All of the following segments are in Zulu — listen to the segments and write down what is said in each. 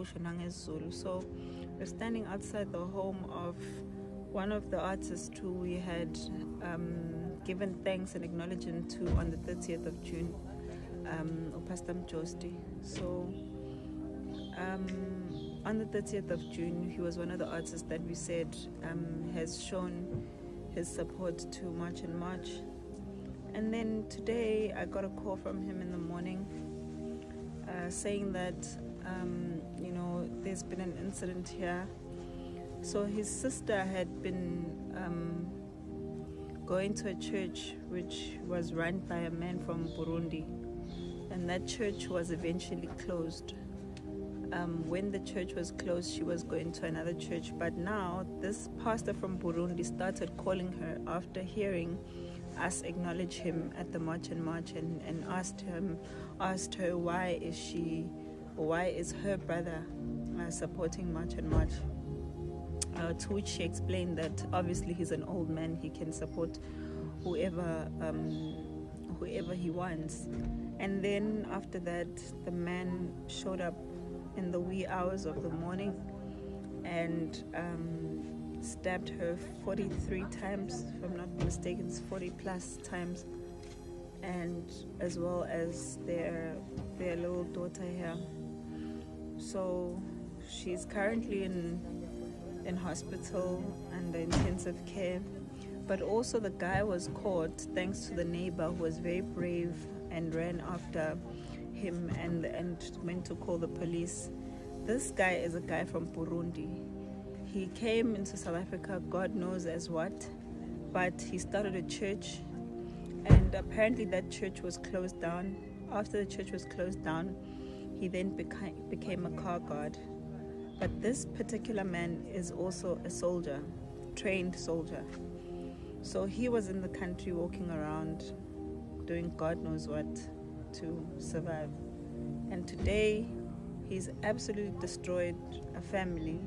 ukusho nangesiZulu. So we're standing outside the home of one of the artists who we had given thanks and acknowledgement to on the 30th of June, Pastor Mjosti. So on the 30th of June, he was one of the artists that we said has shown his support to March and March. And then today I got a call from him in the morning saying that, there's been an incident here. So his sister had been going to a church which was run by a man from Burundi, and that church was eventually closed. When the church was closed, she was going to another church, but now this pastor from Burundi started calling her after hearing us acknowledge him at the March and March, and asked her why is her brother supporting March and March. To which she explained that obviously he's an old man, he can support whoever he wants. And then after that, the man showed up in the wee hours of the morning and stabbed her 43 times, if I'm not mistaken, it's 40 plus times, and as well as their little daughter here. So she's currently in hospital under intensive care, but also the guy was caught thanks to the neighbor who was very brave and ran after him and went to call the police. This guy is a guy from Burundi. He came into South Africa, God knows as what, but he started a church, and apparently that church was closed down. After the church was closed down, he then became a car guard. But this particular man is also a soldier, trained soldier. So he was in the country walking around doing God knows what to survive. And today he's absolutely destroyed a family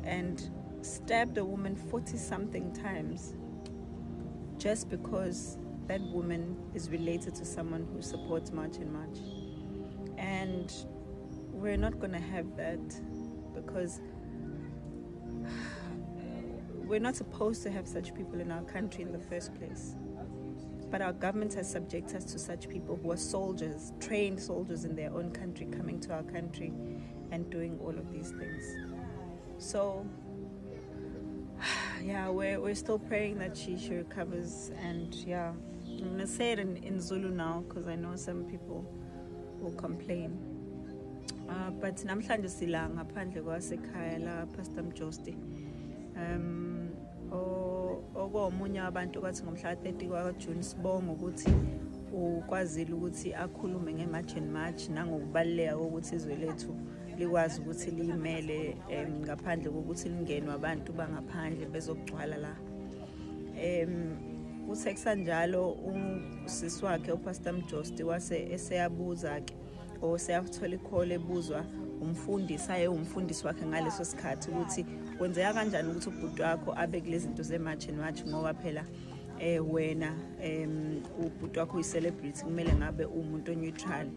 and stabbed a woman 40 something times just because that woman is related to someone who supports March and March. And we're not going to have that, because we're not supposed to have such people in our country in the first place. But our government has subjected us to such people who are soldiers, trained soldiers in their own country, coming to our country and doing all of these things. So, yeah, we're still praying that she recovers. And yeah, I'm going to say it in Zulu now, because I know some people will complain. But namhlanje sila ngaphandle kwasekhaya la Pastor Mjosti. Omunye abantu kwathi ngomhla 30 kwaJune sibonga ukuthi ukwazile ukuthi akhulume ngeMarch and March nangokubaleka ukuthi izwe lethu likwazi ukuthi limele ngaphandle kokuthi lingenwe abantu bangaphandle bezogcwala la. Usexa njalo usisi wakhe uPastor Mjosti wase eseyabuza ke oseyathola icall ebuzwa umfundisi wakhe ngaleso sikhathi ukuthi kwenzeka kanjani ukuthi ubhuti wakho abe kulezi zinto zeMarch and March, ngoba phela wena ubhuti wakho uyi-celebrity kumele ngabe umuntu neutral.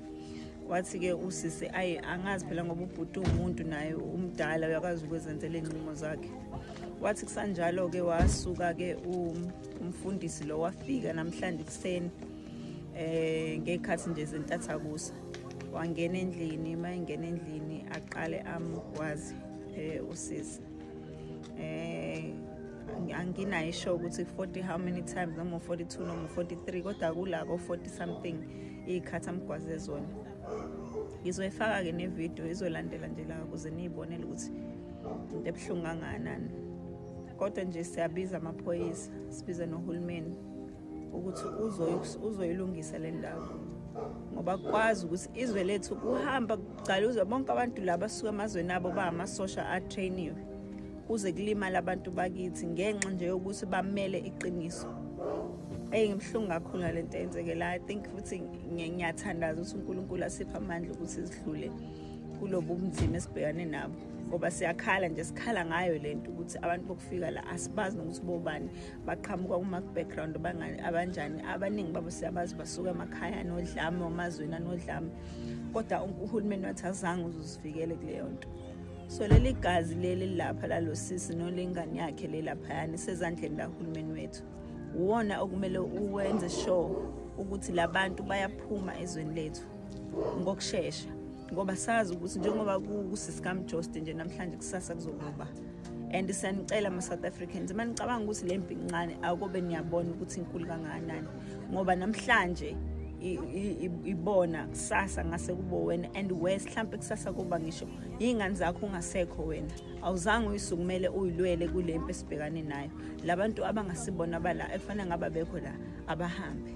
Wathi ke usisi angazi phela ngoba ubhuti umuntu naye umdala uyakwazi ukwenzela inqumo zakhe. Wathi kusanjalo ke wasuka ke umfundisi lo wafika namhlanje kuseni ngekhathi nje zentathakusa, wangena endlini. Mayengena endlini aqale amgwazi usisi. Anginayo isho ukuthi 40 how many times, noma 42 noma 43, kodwa kulako 40 something ikhathi amgwaze zona. Ngizoyifaka ke nevideo izolandela nje la ukuze niyibonele ukuthi into ebuhlungu kangakanani. Kodwa nje siyabiza amaphoyisa, sibiza nohulumeni ukuthi uzoyilungisa le ndawo, ngoba kwazi ukuthi izwe lethu kuhamba kucala bonke abantu laba suka emazweni abo bayamasosha atrainiwe kuze kulimala abantu bakithi ngenxa nje yokuthi bamele iqiniso. Ngimhlungu kakhulu ngalento eyenzekela. I think futhi ngiyathandaza ukuthi uNkulunkulu asipha amandla ukuthi sidlule kulobu bunzima esibhekane nabo. ngoba siyakhala nje sikhala ngayo lento ukuthi abantu bokufika la asibazi nokuthi bobani baqhamuka kuma background abanjani abaningi babo siyabazi basuka emakhaya nodlame amazweni anodlame kodwa uhulumeni wathi azange uzusivikele kuleyo nto so leli gazi leli lapha lalosisi nolengane yakhe lelaphayani sezandleni la uhulumeni wethu uwona okumele uwenze sure ukuthi labantu bayaphuma ezweni lethu ngokusheshsha ngoba sazi ukuthi njengoba kusiscam Jost nje namhlanje kusasa kuzokuba and siyanicela ama South Africans manicabanga ukuthi le mpi incane akobe niyabona ukuthi inkulu kangakanani ngoba namhlanje ibona kusasa ngase kubo wena and west mhlambe kusasa kuba ngisho ingane zakho ungasekho wena awuzange uyisukumele uyilwele kulempi esibhekane nayo labantu abangasibona bala efana ngaba bekho la abahambe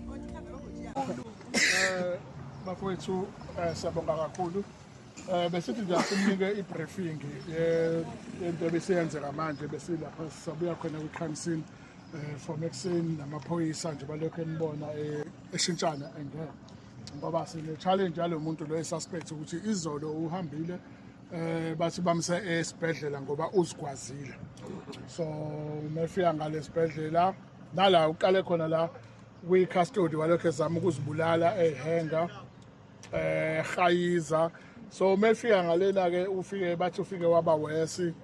bafowethu siyabonga kakhulu besithi nje asinike i-briefing into ebesiyenzeka manje besilapha sabuya khona kwi-crime scene from ekuseni namaphoyisa nje balokho enibona eshintshana and ngoba sine-challenge yalo muntu lo esuspect ukuthi izolo uhambile bathi bamse esibhedlela ngoba uzigwazile so mefika ngale sibhedlela nala uqale khona la kwi-custody walokho ezama ukuzibulala ehenga khayiza so mefika ngalena-ke ufike bathi ufike waba wesi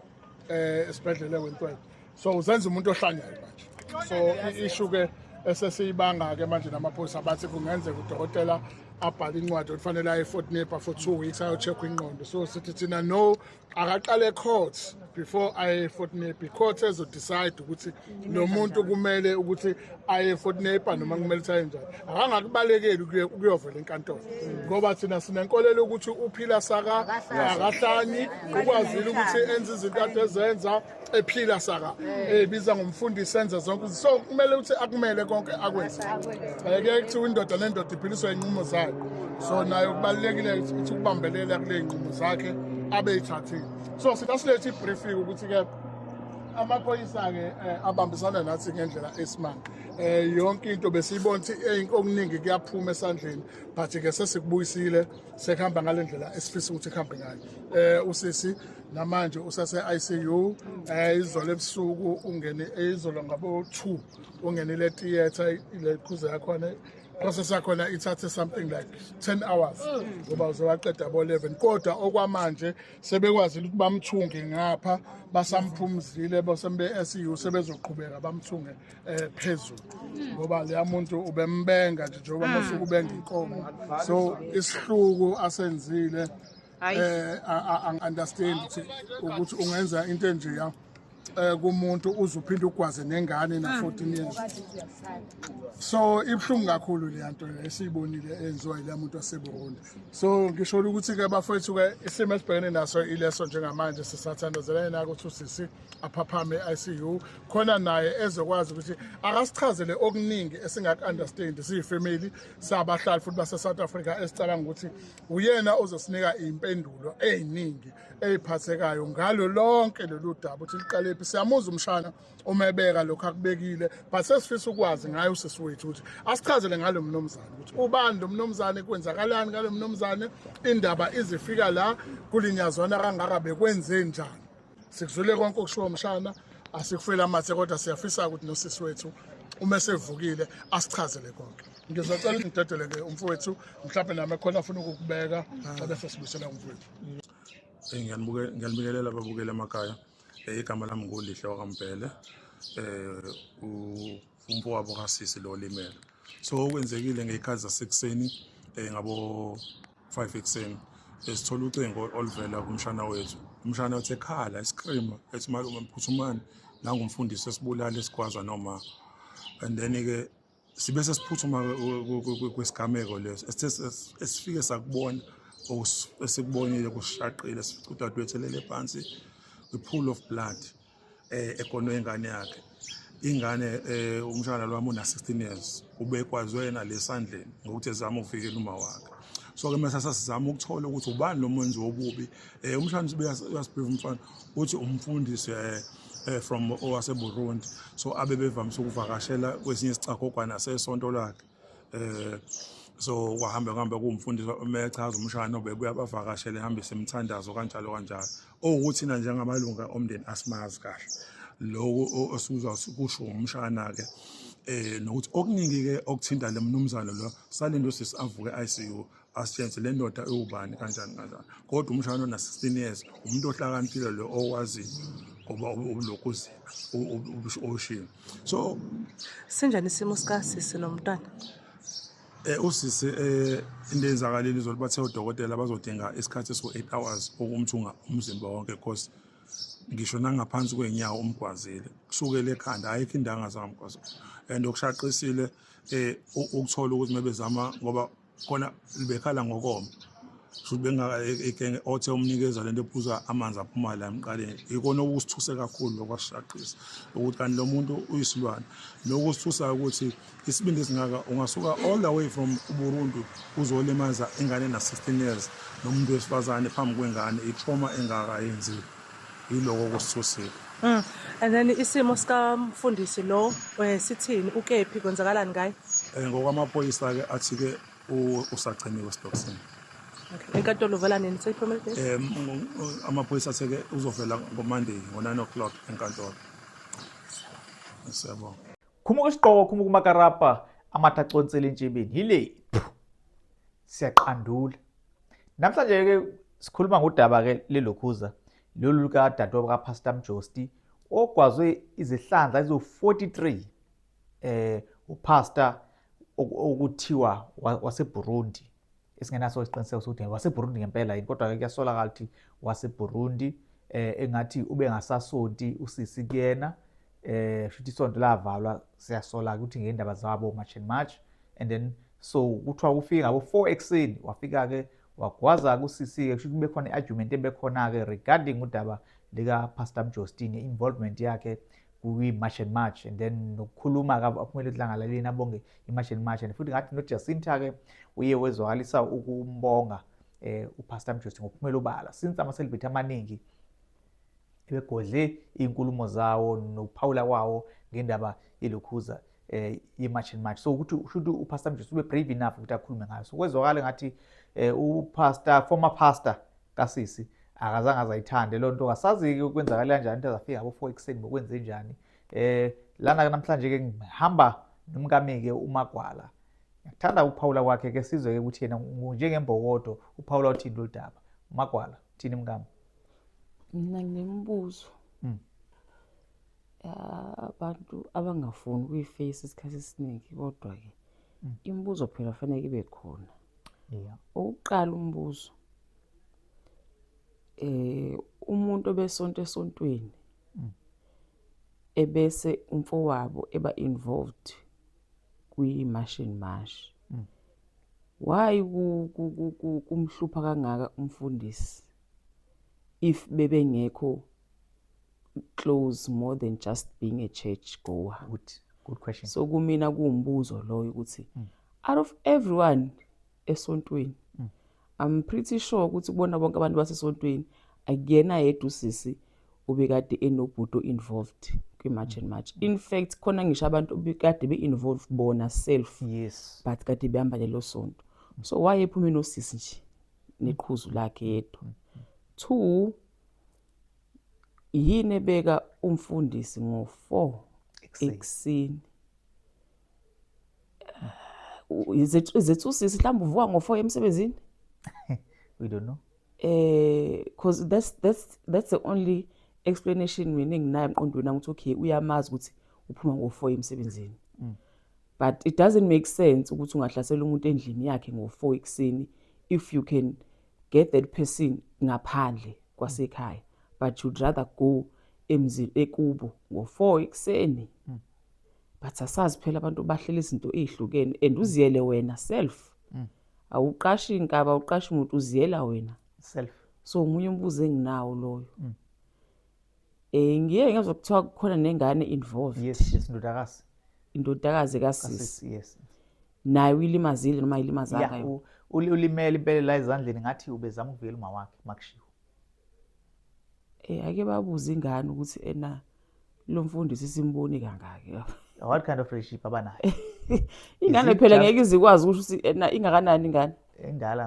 esibhedlela eWentworth so uzenza umuntu ohlanyayo manje so i-issue-ke esesiyibanga-ke manje namaphoyisa bathi kungenzeka udokotela abhale incwadi okufanele aye eFort Nipper for 2 weeks ayo-check-wa ingqondo so sithi thina no akaqale court before aye eFort Nipper i-court ezodecide ukuthi lo muntu kumele ukuthi aye eFort Nipper noma kumele ukuthi aye njani akangakubalekeli ukuyovela enkantolo ngoba thina sinenkolelo ukuthi uphila saka akahlanyi ukwazile ukuthi enze izinto ade ezenza ephila saka ebiza ngumfundisi enza zonke so kumele ukuthi akumele konke akwenze ke kuthiwa indoda nendoda iphiliswa inqumo zayo so nayo kubalekile ukuthi ukubambelela kule inqumo zakhe abeyithathile so sitasilethi briefing ukuthi ke amaphoyisa-ke abambisana nathi ngendlela esimanga yonke into besiyibona ukuthi okuningi kuyaphuma esandleni but-ke sesikubuyisile sekuhamba ngale ndlela esifisa ukuthi kuhambe ngayo usisi namanje usase-ICU izolo ebusuku ungene izolo ngabo-2 ungenile theatre ile khuze yakhona process yakhona ithathe something like 10 hours ngoba uzowaqeda abo-11 kodwa okwamanje sebekwazile ukuthi bamthunge ngapha basamphumzile basembe-ICU sebezoqhubeka bamthunge phezulu ngoba leya muntu ubembenga nje njengoba masuku ubenga inkomo so isihluku asenzile understand ukuthi ungenza into enjeya kumuntu uzuphinde ugwaze nengane na 14 years so ibhlungu kakhulu le nto esiyibonile enziwa ile muntu waseBurundi so ngisho ukuthi ke bafethu ke isimo esibhekene naso ileso njengamanje sisathandazela nako ukuthi usisi aphaphame ICU khona naye ezokwazi ukuthi akasichazele okuningi esingaku-understand siyifamily sabahlali futhi base South Africa esicabanga ukuthi uyena ozosinika impendulo eziningi eziphathekayo ngalo lonke lolu daba ukuthi liqalephi siyamuza umshana umebeka lokho akubekile but sesifisa ukwazi ngayo sesiwethu ukuthi asichazele ngalo mnomzane ukuthi ubani lo mnomzane kwenzakalani ngalo mnomzane indaba izifika la kulinyazwana kangaka bekwenze njani sikuzwile konke okushiwo umshana asikufela amathe kodwa siyafisa ukuthi nosisi wethu uma sevukile asichazele konke ngizacela ukuthi ngidedele-ke umfowethu mhlawumbe nami ekhona afuna ukukubeka xa bese sibuyisela umfowethu ngiyalibingelela ababukeli emakhaya igama lami nguLihle wakaMbhele umfowabo kasisi lo limele so okwenzekile ngeyikhathi zasekuseni ngabo 5 ekuseni sithola ucingo oluvela kumshana wethu umshana wethu ekhala escreama ethi malume mphuthumani nangumfundisi esibulala esigwaza noma and then-ke sibe sesiphuthuma kwesigameko leso esifike sakubona esikubonile kusishaqile udadewethu elele phansi kwi-pool of blood ekonwe ingane yakhe ingane umshana lwami una-16 years ubekwazwe yena lesandleni ngokuthi ezama ukuvikela uma wakhe so-ke mase sasizama ukuthola ukuthi ubani lo mwenzi wobubi umshana uyasibheva umfana uthi umfundisi from owaseBurundi so abe bevamise ukuvakashela kwesinye isicakogwana sesonto lakhe so kuhambe kumfundisi mechaza umshana obebuya bavakashele ehambisa imithandazo kanjalo ukuthi na njengamalunga omndeni asimazi kahle lokho osuzwa kusho umshana ke nokuthi okuningi ke okuthinta le mnumzana lo salendo sisiavuke ICU asitshengise le ndoda ewubani kanjani kodwa umshana ona 16 years umuntu ohlakaniphile lo okwazi ngoba ubulokuzini oshiya so sinjani isimo sikasisi nomntwana usisi into eyenzakalile izolo bathe udokotela bazodinga isikhathi so8 hours ukumthunga umzimba wonke because ngisho nangaphansi kwenyawo umgwazile kusukela ekhanda ayikho indanga zangamgwaza and okushaqisile ukuthola ukuthi mebezama ngoba khona libekhala ngokoma futhi bengaka othe umnikeza lento ephuza amanzi aphuma la emqaleni ikona okusithuse kakhulu lokwashaqisa ukuthi kanti lo muntu uyisilwane lokusithusa ukuthi isibindi singaka ungasuka all the way from uBurundi uzolimaza ingane na 16 years nomuntu wesifazane phambi kwengane itrauma engaka yenziwe yiloko kusithusile and then isimo sikamfundisi lo sithini ukephi kwenzakalani ngaye ngokwamaphoyisa ke athi ke usagciniwe Stockton. Okay. Enkantolo vela nini seyiphumele bese? Amaphoyisa atheke uzovela ngoMonday ngo9 o'clock enkantolo. Siyabonga. Khumuka isiqoko khumuka umakarapa amathaconsela entshebeni hile. Siyaqandula. Namhlanje ke sikhuluma ngodaba ke lelokhuza lolu ka dadwa ka Pastor Mjosti ogwazwe izihlandla ezo43 upastor okuthiwa waseBurundi esingenaso isiqiniseko sokuthi waseBurundi ngempela yini kodwa ke kuyasolakala ukuthi waseBurundi engathi ube ngasasonti usisi kuyena futhi isonto lavalwa siyasola ukuthi ngendaba zabo March and March and then so kuthiwa kufika ngabo 4 ekseni wafika ke wagwaza kusisi ke kube khona iargument ebekhona ke regarding udaba lika Pastor Mjostini involvement yakhe kwi March and March and then nokukhuluma ka aphumele edlangalaleni abonge iMarch and March and futhi ngathi no Jacinta ke uye wezwakalisa ukumbonga uPastor Mjostini ngokuphumela ubala since ama celebrate amaningi ebegodle inkulumo zawo nokuphawula kwawo ngendaba yelokhuza iMarch and March so ukuthi should uPastor Mjostini ube brave enough ukuthi akhulume ngayo so kwezwakala ngathi former pastor kasisi akazange azayithande lo nto kasazi ke ukwenzakala kanjani into azafika ngabo 4 ekseni ngokwenze njani lana namhlanje ke ngihamba nomkameke uMagwala ngiyathanda ukuphawula kwakhe ke sizwe ke ukuthi yena njengembokodo uphawula uthini lo daba uMagwala thini mngami mina nginembuzo abantu abangafuni ukuyiface isikhathi esiningi kodwa ke imibuzo phela fanele ibe khona oqala umbuzo umuntu obesonto esontweni ebese umfowabo eba involved kwi March and March why kumhlupha kangaka umfundisi if bebengekho close more than just being a church goer good question so kumina kuumbuzo loyo ukuthi out of everyone esontweni I'm pretty sure ukuthi kubona bonke abantu basesontweni akuyena yedwa usisi ubekade enobhudo involved kwi March and March in fact khona ngisho abantu obekade be involved bona self yes but kade behamba lelo sonto so why ephuma nosisi nje neqhuzu lakhe yedwa 2 yini beka umfundisi ngo4 ekseni izethu usisi mhlawumbe uvuka ngo4 emsebenzini we don't know because that's the only explanation meaning na emqondweni ukuthi okay uyamazi ukuthi uphuma ngo4 emsebenzini but it doesn't make sense ukuthi ungahlasela umuntu endlini yakhe ngo4 ekseni if you can get that person ngaphandle kwasekhaya but you'd rather go emzini ekubo ngo4 ekseni but asazi phela abantu bahlela izinto ezihlukene and uziyele wena self awuqashi inkaba awuqashi umuntu uziyela wena self so nguye umbuzo enginawo loyo ngiye ngezwe kuthiwa kukhona nengane involved yes indodakazi kasisi yes naye uyilimazile noma ilimazaka yona ulimele impela la ezandleni ngathi ubezama ukuvela uma wakhe makushiwo ake babuza ingane ukuthi ena lo mfundisi simboni kangaka what kind of friendship abanayo ingane it phela just- ngeke izikwazi ukuthi ingakanani ingane. endala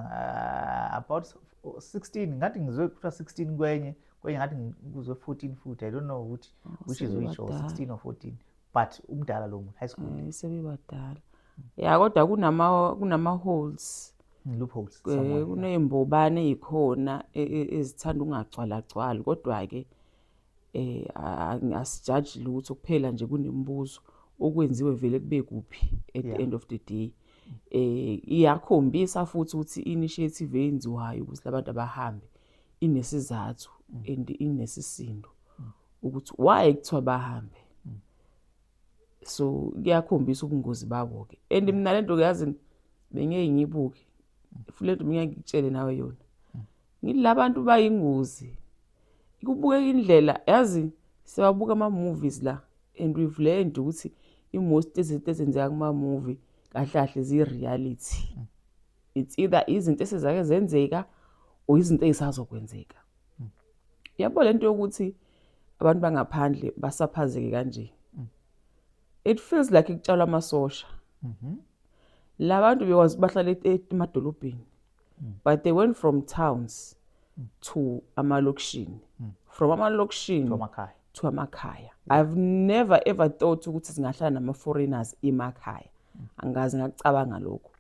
about 16 ngathi ngizwe kuthiwa 16 kwenye ngathi ngizwe 14 futhi I don't know which is which or sebebadala. 16 or 14 but umdala lo muntu high school Sebebadala. Ya kodwa kunama holes. loopholes somewhere. Kuney'mbobane ey'khona ezithanda ungagcwalagcwali kodwa ke asijaji lutho kuphela nje kunemibuzo okwenziwe vele kube kuphi at the end of the day. Iyakhombisa futhi ukuthi initiative eyenziwayo ukuthi labantu abahambe inesizathu and inesisindo ukuthi why kuthiwa bahambe. So kuyakhombisa ubungozi babo ke and mina lento yazi bengeke ngiyibuke futhi mina ngikutshele nawe yona ngithi labantu bayingozi ikubukeka indlela yazi siyabuka ama movies la and we've learned ukuthi most izinto ezenzeka kuma movie kahle kahle zi reality. It's either izinto esezake zenzeka or izinto ezisazokwenzeka. Yabo lento yokuthi abantu bangaphandle basaphazeke kanje. It feels like ikutshalwa amasosha. Labantu bahlala emadolobheni. But they went from towns to amalokishini. From amalokishini emakhaya to amakhaya. I've never ever thought ukuthi singahlala nama foreigners emakhaya. Angazi ngakucabanga lokho.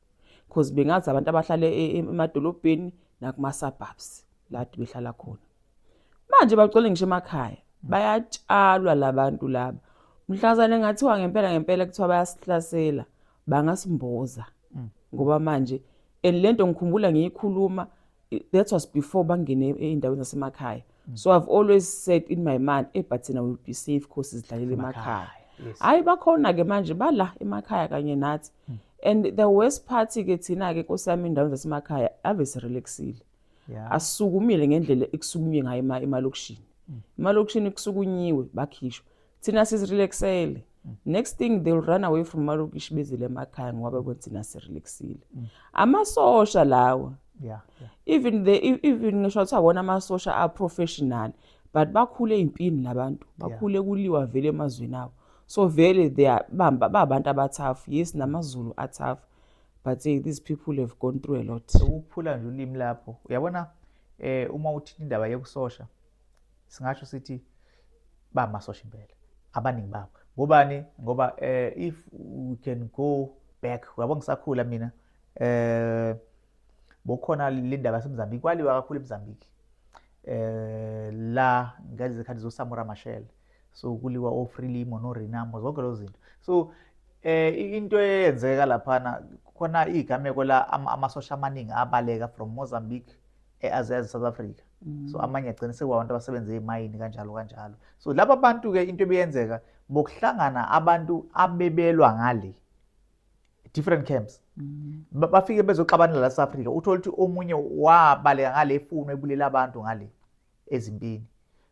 Because bengazi abantu abahlala emadolobheni nakuma suburbs la behlala khona. Manje bacole ngisho emakhaya. Bayatshalwa labantu laba. Mhlazane ngathiwa ngempela kuthiwa bayasihlasela bangasimboza ngoba manje lento ngikhumbula ngiyikhuluma that was before bangene eindaweni zasemakhaya. So I've always said in my mind but we will be safe because sidlalela emakhaya. Hayi bakhona ke manje bala emakhaya kanye nathi and the worst part ke thina ke nkosami indawo zasemakhaya ave sirelaxile. Asukumile ngendlela ekusukunywe ngayo emalokishini. Emalokishini kusukunyiwe bakhishwa. Thina sizirelaxele. Next thing they'll run away from malokishi bezile emakhaya ngoba kwethina sirelaxile. Amasosha lawa. Even ngisho ukuthi abona amasosha a professional but bakhule empini labantu. Bakhule kuliwa vele emazweni abo. So vele they are babantu abathough. Yes namaZulu tough. But these people have gone through a lot. ukuphula nje ulimi lapho uyabona uma uthi indaba yokusosha singasho sithi ba amasosha impela abaningi babo ngobani ngoba if we can go back uyabona ngisakhula mina bokhona le ndaba yaseMozambique kwaliwa kakhulu eMozambique la ngeze khathi zo Samora Machel so kuliwa oFrelimo no Renamo zonke lezo zinto so into eyenzeka laphana khona igameko la amasosha amaningi abaleka from Mozambique as South Africa. So amanye agcina sekwabantu abasebenza emayini kanjalo so laba bantu ke into ebeyenzeka bokuhlangana abantu abebelwa ngale different camps bafike bezoxabanela la South Africa uthola ukuthi omunye wabaleka ngale efuna ebulela abantu ngale ezimpini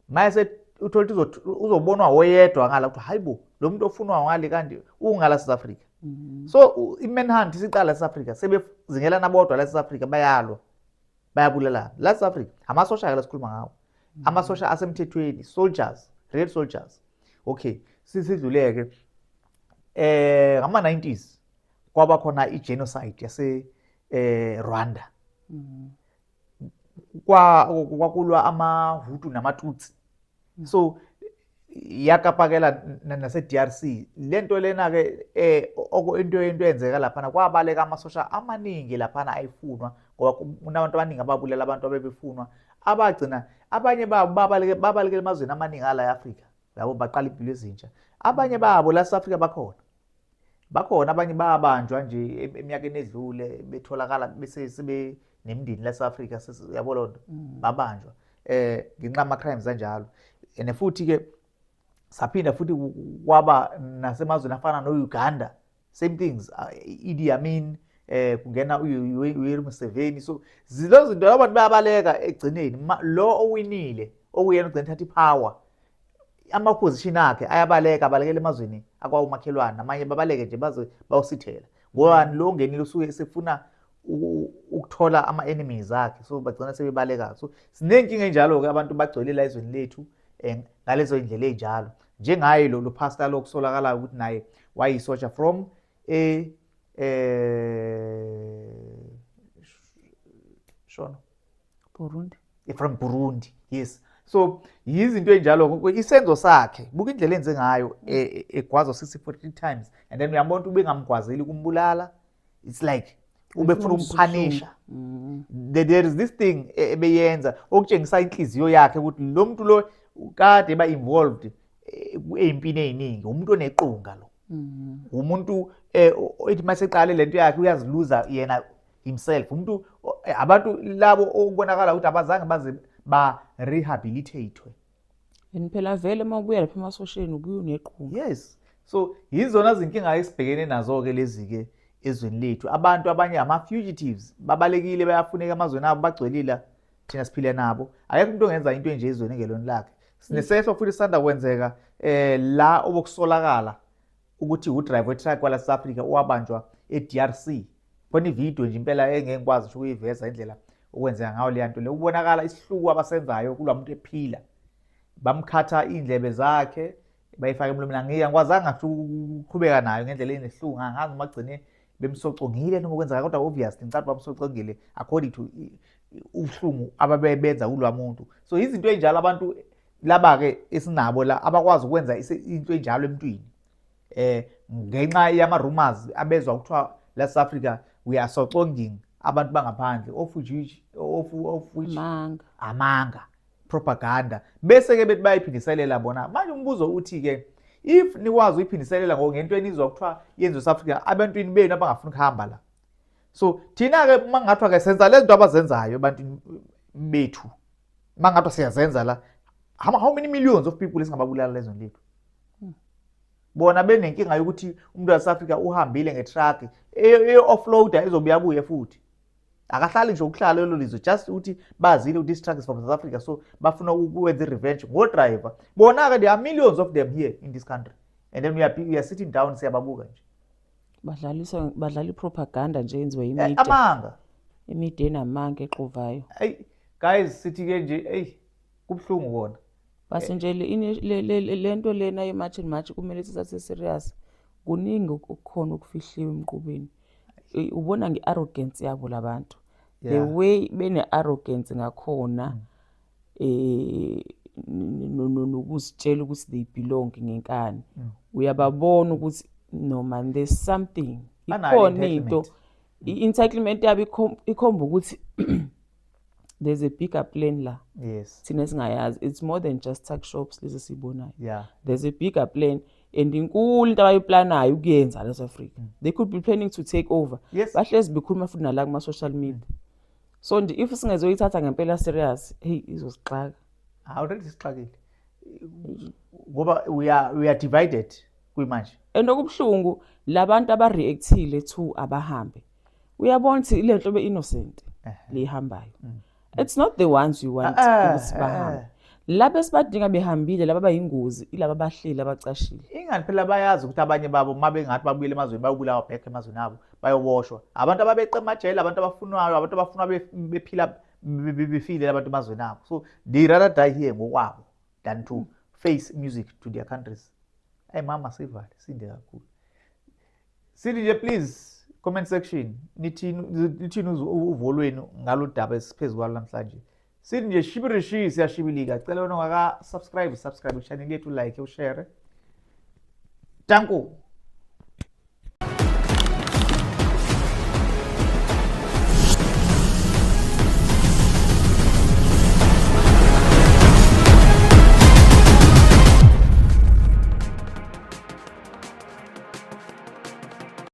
mase uthola ukuthi uzobonwa oyedwa ngala ukuthi hayibo lo muntu ofunwa ngale kanti ungala South Africa. So imanhunt isiqala South Africa sebezingelana bodwa la South Africa bayalwa bayabulela la South Africa amasosha la sikhuluma ngawo amasosha asemthethweni soldiers real soldiers. Okay sisidluleke ngama 90s kwaba khona igenocide yase Rwanda kwakulwa amaHutu namatutsi so yakapakela nase DRC lento lena ke into yenzeka lapha kwabaleka amasosha amaningi lapha ayifunwa ngoba kunabantu abaningi ababulela abantu abebefunwa abagcina abanye babalekela emazweni amaningi ala eAfrika yabo baqala impilo ezintsha abanye babo la South Africa bakhona abanye babanjwa nje eminyakeni edlule betholakala bese sibe nemindini la South Africa yabo lonto babanjwa ngenxa ama crimes kanjalo and futhi ke saphinda futhi kwaba nasemazweni afana noUganda same things Idi Amin kungena uYoweri Museveni so zilozo zinto abantu bayabaleka egcineni lo owinile okuyena ugcina thatha ipower ama position akhe ayabaleka abalekela emazweni akwawumakhelwana namanye babaleke nje baze bawusithela ngobani lo ngenile usuke sefuna ukuthola ama enemies akhe so bagcina sebebaleka so sinenkinga enjalo ke abantu bagcwele la ezweni lethu ngalezo indlela ezinjalo njengaye lo pastor lokusolakala ukuthi naye wayisotsha from Shona Burundi. from Burundi, yes. So yizinto enjalo isenzo sakhe buka indlela enze ngayo egwazwa 63 times and then uyambona ukuthi ubengamgwazeli kumbulala. It's like ubefuna umphanisha. There is this thing ebeyenza okutshengisa inhliziyo yakhe ukuthi lo muntu lo kade ba involved empini eziningi, umuntu onequnga lo. Umuntu ethi maseqale lento yakhe uyaziluza yena himself. Umuntu abantu labo okubonakala ukuthi abazange baze ba rehabilitate. And phela vele mawubuya lapha emasosheni ubuya uneqhuma. Yes. So yizona izinkinga esibhekene nazo ke lezi ke ezweni lethu. Abantu abanye ama fugitives babalekile bayafuneka amazweni abo bagcwelile thina siphile nabo. Ayekho umuntu ongenza into enje ezweni ngeloni lakhe. Sinesehlo futhi sanda kwenzeka la obokusolakala ukuthi udriver truck kwala South Africa owabanjwa eDRC. Khona ivideo nje impela engeke ngikwazi ukuyiveza indlela okwenzeka ngayo le nto le. Ubonakala isihluku abasenzayo kulamuntu ephila. Bamkhatha indlebe zakhe bayifaka emlomeni. Ngiyakwazanga ukuqhubeka nayo ngendlela enesihluku, ngazi magcine bemsocongile noma kwenzeka kodwa obviously ngicabanga bamsocongile according to uhlungu ababebenza kulwamuntu. So izinto enjalo abantu laba ke esinabo la abakwazi ukwenza into enjalo emntwini. Ngenxa yama rumors abezwa ukuthiwa la South Africa we are soconging abantu bangaphandle of which amanga propaganda bese ke bethi bayiphindiselela bona. Manje umbuzo uthi ke if nikwazi uyiphindiselela ngento enizwa ukuthiwa yenziwe South Africa abantwini benu abangafuna ukuhamba la. So thina ke mangathwa ke senza lezi zinto abazenzayo abantu bethu, mangathwa siyazenza la, how many millions of people esingababulala lezo lethu. Bona benenkinga yokuthi umuntu wa South Africa uhambile ngetruck offloader ezobuya kuye futhi. Akahlali nje ukuhlala lo lizwe just ukuthi bazile ukuthi this truck is from South Africa, so bafuna ukwenza revenge ngo driver. Bona ke there are millions of them here in this country and then we are sitting down siyababuka nje. Badlala propaganda nje yenziwe imedia. Amanga Imedia enamanga eqovayo. Hey guys sithi ke nje kubhlungu bona. Base nje lento lena yematch and match kumele sithathe serious. Kuningi ukukhona ukufihliwe emqubeni. Ubona ngearrogance yabo labantu. The way bene arrogance ngakhona nokuzitshela ukuthi they belong ngenkani. Uyababona ukuthi no man there's something. Ikhona into i-entitlement yabo ikhomba ukuthi there's a bigger plan la. Yes. Thina singayazi. It's more than just tuck shops lezi sibonayo. Yeah. There's a bigger plan and inkulu into abayiplanayo ukuyenza la South Africa. They could be planning to take over. Yes. Bahlezi bekhuluma futhi nala kuma social media. So nje if singezoyithatha ngempela serious, hey izosixaka. Already sixakile. Ngoba we are divided kwimanje. Endokubhlungu labantu abareactile to abahambe. Uyabona ukuthi lento be innocent lihambayo. It's not the ones you want ukuthi bahambe. Laba esibadinga behambile laba bayingozi ilaba bahleli abacashile. Ingani phela bayazi ukuthi abanye babo mabe ngathi babuyele emazweni bayobulawa back emazweni abo bayoboshwa. Abantu ababeqa emajele, abantu abafunwayo, abantu abafuna bephila befile abantu emazweni abo. So they rather die here ngokwabo than to face music to their countries. Hey mama sivale sinde kakhulu. Sithi nje please comment section nithini uvolweni ngalodaba esiphezulu namhlanje. Sithi nje shibirishi siyashibilika. Cela wena ungaka subscribe channel yethu, like, ushare. Danko.